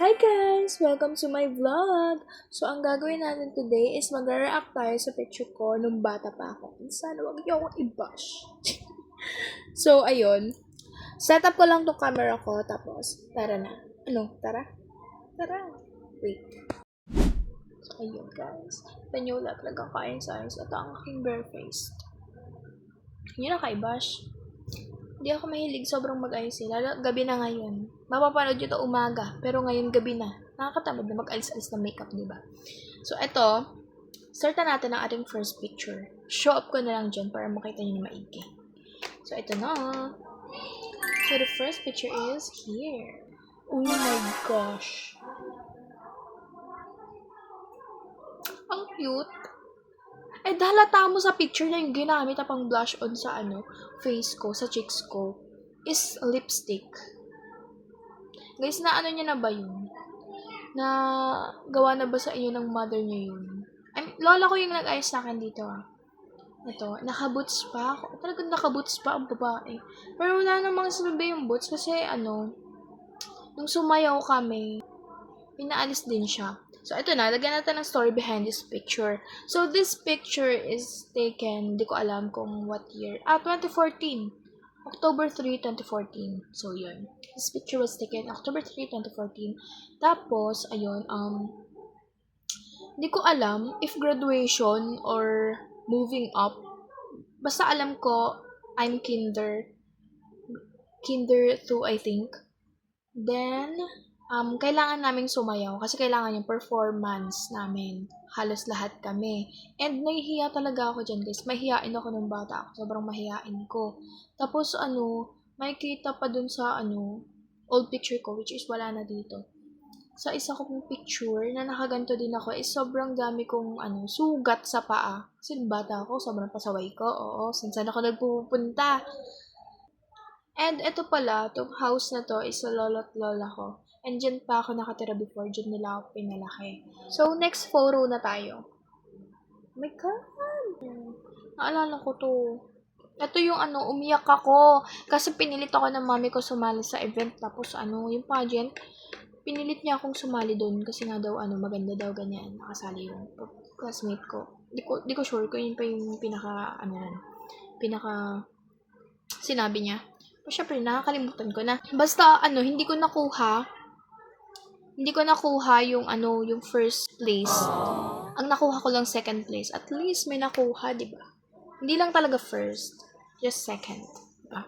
Hi guys! Welcome to my vlog! So, ang gagawin natin today is mag-react tayo sa picture ko nung bata pa ako. Sana wag niyo akong i-bash. So, ayun. Setup ko lang tong camera ko, tapos, tara na. Ano? Tara? Tara! Wait. So, ayun guys. Ito nyo lahat nagkakain-sayos at ang aking bare-faced. Yun na kay-bash. Hindi ako mahilig sobrang mag-ayos eh. Lalo gabi na ngayon. Mapapanood nyo to umaga, pero ngayon gabi na. Nakakatamad na mag-alis-alis ng makeup, di ba? So, eto, start na natin ang ating first picture. Show up ko na lang dyan para makita nyo na maigi. So, eto na. So, the first picture is here. Oh my gosh. Ang cute. Eh, halata mo sa picture na yung ginamit na pang blush on sa face ko, sa cheeks ko, is lipstick. Guys, naano niya na ba yun? Na gawa na ba sa inyo ng mother niya yun? Lola ko yung nag-ayos sa akin dito Ito, nakaboots pa ako. Talagang nakaboots pa ang babae. Pero wala namang sabi yung boots kasi nung sumayaw kami, pinaalis din siya. So, ito na. Lagyan natin ng story behind this picture. So, this picture is taken, di ko alam kung what year. 2014. October 3, 2014. So, yun. This picture was taken October 3, 2014. Tapos, ayun, di ko alam if graduation or moving up. Basta alam ko, I'm kinder 2, I think. Then, kailangan naming sumayaw kasi kailangan yung performance namin. Halos lahat kami. And nahihiya talaga ako dyan, guys. Mahihiyain ako ng bata ako. Sobrang mahihiyain ko. Tapos, makikita pa dun sa, old picture ko, which is wala na dito. Sa isa kong picture na nakaganto din ako, is sobrang dami kong, sugat sa paa. Kasi bata ako, sobrang pasaway ko. Oo, saan ako nagpupunta. And ito pala, itong house na to is sa lolo at lola ko. And dyan pa ako nakatira before, dyan nila ako pinalaki. So, next photo na tayo. Oh my God! Naalala ko to. Ito yung umiyak ako. Kasi pinilit ako ng mami ko sumali sa event. Tapos yung pageant, pinilit niya akong sumali doon. Kasi nga daw, maganda daw, ganyan. Nakasali yung classmate ko. Di ko sure kung yun pa yung pinaka sinabi niya. Pero syempre, nakakalimutan ko na. Basta, hindi ko nakuha yung first place. Ang nakuha ko lang second place. At least may nakuha, di ba? Hindi lang talaga first. Just second. Diba?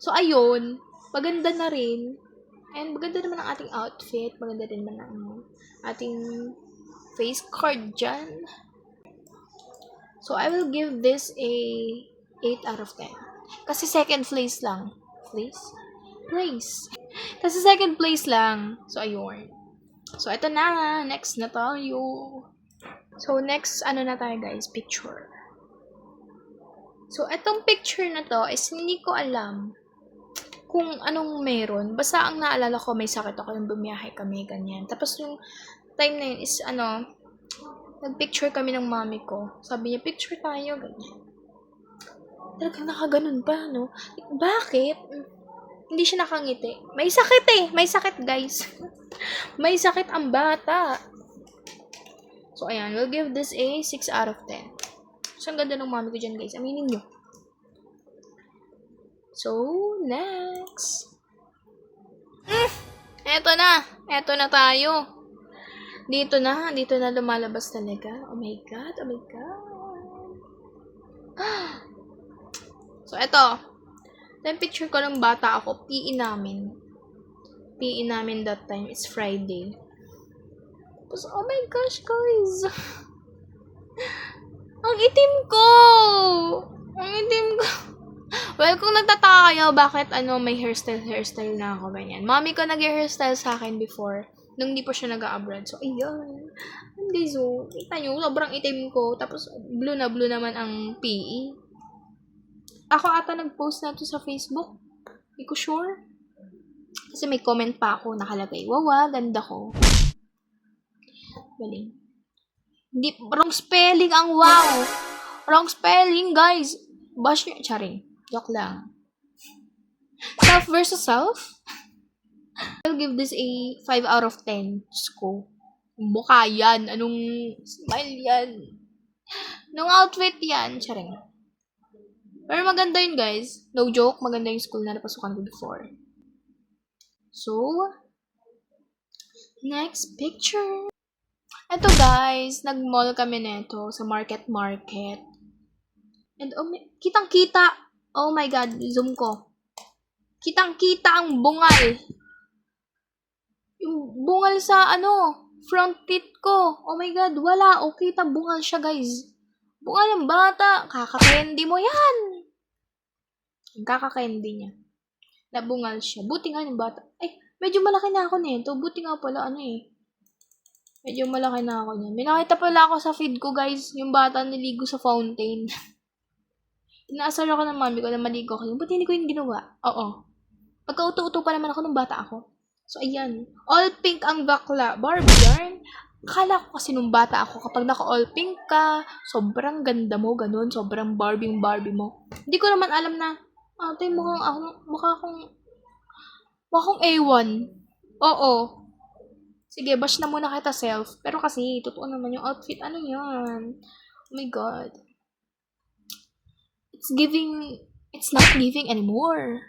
So, ayun. Maganda na rin. And maganda naman ang ating outfit. Maganda rin naman ang ating face card dyan. So, I will give this a 8 out of 10. Kasi second place lang. Place. Kasi second place lang. So, ayun. So, ito na. Next na tayo. So, next, na tayo guys? Picture. So, itong picture na to is hindi ko alam kung anong meron. Basta ang naalala ko, may sakit ako nung bumiyahe kami, ganyan. Tapos yung time na yun is, nag-picture kami ng mami ko. Sabi niya, picture tayo, ganyan. Talagang nakaganon pa, no? Bakit? Hindi siya nakangiti. May sakit eh. May sakit, guys. May sakit ang bata. So, ayan. We'll give this a 6 out of 10. So, ang ganda ng mami ko dyan, guys. Aminin nyo. So, next. Eto na tayo. Dito na lumalabas talaga. Oh my God. So, eto. Yung picture ko ng bata ako, PE namin that time is Friday. Tapos, oh my gosh, guys. Ang itim ko. Well, kung nagtataka kayo, bakit may hairstyle na ako, ganyan. Mommy ko nag-hairstyle sa akin before, nung hindi po siya nag-abroad. So, ayun. Guys, kita nyo, sobrang itim ko. Tapos, blue naman ang PE. Ako ata nag-post na to sa Facebook. Hindi ko sure. Kasi may comment pa ako nakalagay. Wow, ganda ko. Galing. Wrong spelling ang wow. Wrong spelling, guys. Bash nyo. Charing. Joke lang. Self versus self? I'll give this a 5 out of 10. Diyos ko. Mukha yan. Anong smile yan? Anong outfit yan? Charing. Pero maganda yun, guys. No joke, maganda yung school na napasukan ko before. So, next picture. Eto, guys. Nag-mall kami neto sa market. And, kitang-kita. Oh my God, zoom ko. Kitang-kita ang bungal. Yung bungal sa, front teeth ko. Oh my God, wala. O, kita bungal siya, guys. Bungal yung bata. Kaka-candy mo yan. Kaka-candy niya. Nabungal siya. Buti nga yung bata. Ay, medyo malaki na ako nito. Buti nga pala, medyo malaki na ako niya. May nakita pala ako sa feed ko, guys. Yung bata niligo sa fountain. Inaasar ako ng mami ko na maligo ako. Buti hindi ko yung ginawa. Oo. Pagka-uto-uto pa naman ako nung bata ako. So, ayan. All pink ang bakla. Barbie yarn. Akala ko kasi nung bata ako, kapag naka-all pink ka, sobrang ganda mo, ganun. Sobrang Barbie mo. Hindi ko naman alam na, ate, mukha akong A1. Oo. Sige, bash na muna kita self. Pero kasi, totoo naman yung outfit. Ano yan? Oh my God. It's not giving anymore.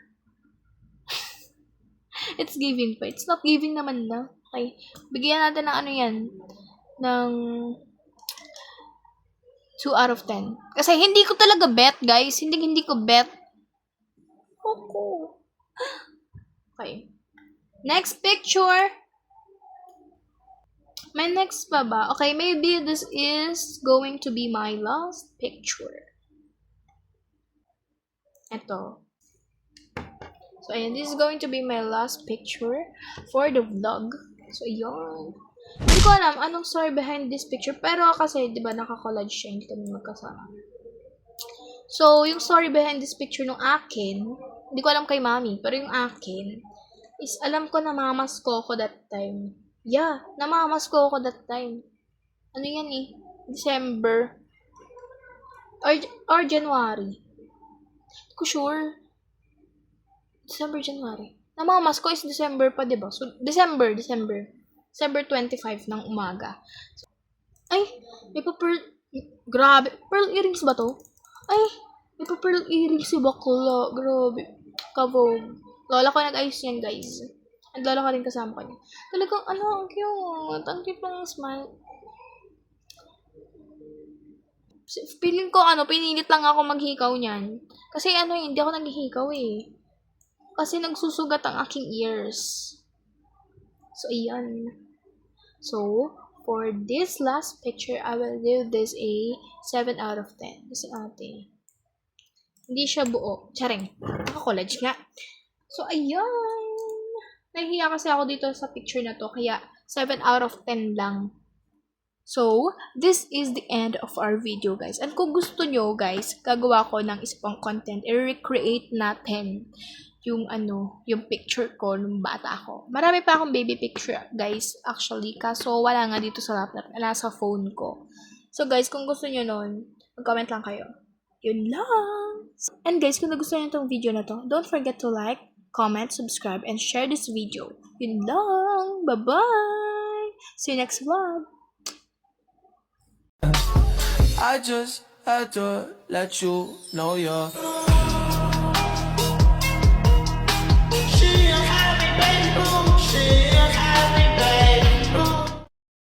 It's giving pa. It's not giving naman na. Okay. Bigyan natin ng yan. Ng 2 out of 10. Kasi hindi ko talaga bet, guys. Hindi ko bet. Okay. Next picture. My next pa ba? Okay, maybe this is going to be my last picture. Ito. So, ayan. This is going to be my last picture for the vlog. So, ayan. Hindi ko alam anong story behind this picture. Pero kasi, di ba, naka-collage siya. Hindi kami magkasama. So, yung story behind this picture nung akin, hindi ko alam kay mami, pero yung akin, is alam ko na mamasko ko that time. Yeah, namamasko ko that time. Ano yan December. Or January. Hindi ko sure. December, January. Namamasko is December pa, diba? So, December 25 ng umaga. So, ay, may pa-pearl, grabe, pearl earrings ba to? Ay, may pa-pearl earrings si bakla, grabe, kabog. Lola ko nag-ayos yan, guys. At lola ko rin kasama ko niya. Talagang, ang cute. Ang cute ng smile. Feeling ko, pinilit lang ako maghikaw niyan. Kasi, hindi ako naghihikaw Kasi nagsusugat ang aking ears. So, ayan. So, for this last picture, I will give this a 7 out of 10. Kasi hindi siya buo. Charing. Naka-college nga. So, ayan. Nahihiya kasi ako dito sa picture na to. Kaya, 7 out of 10 lang. So, this is the end of our video, guys. And kung gusto nyo, guys, gagawa ko ng isa pang content. I-recreate natin yung yung picture ko nung bata ako. Marami pa akong baby picture, guys, actually. Kaso, wala nga dito sa laptop. Nasa phone ko. So, guys, kung gusto nyo nun, mag-comment lang kayo. Yun lang. And guys, kung nagustuhan nyo itong video na to, don't forget to like, comment, subscribe, and share this video. Yun lang. Bye-bye! See you next vlog. I just had to let you know you're she a happy baby, she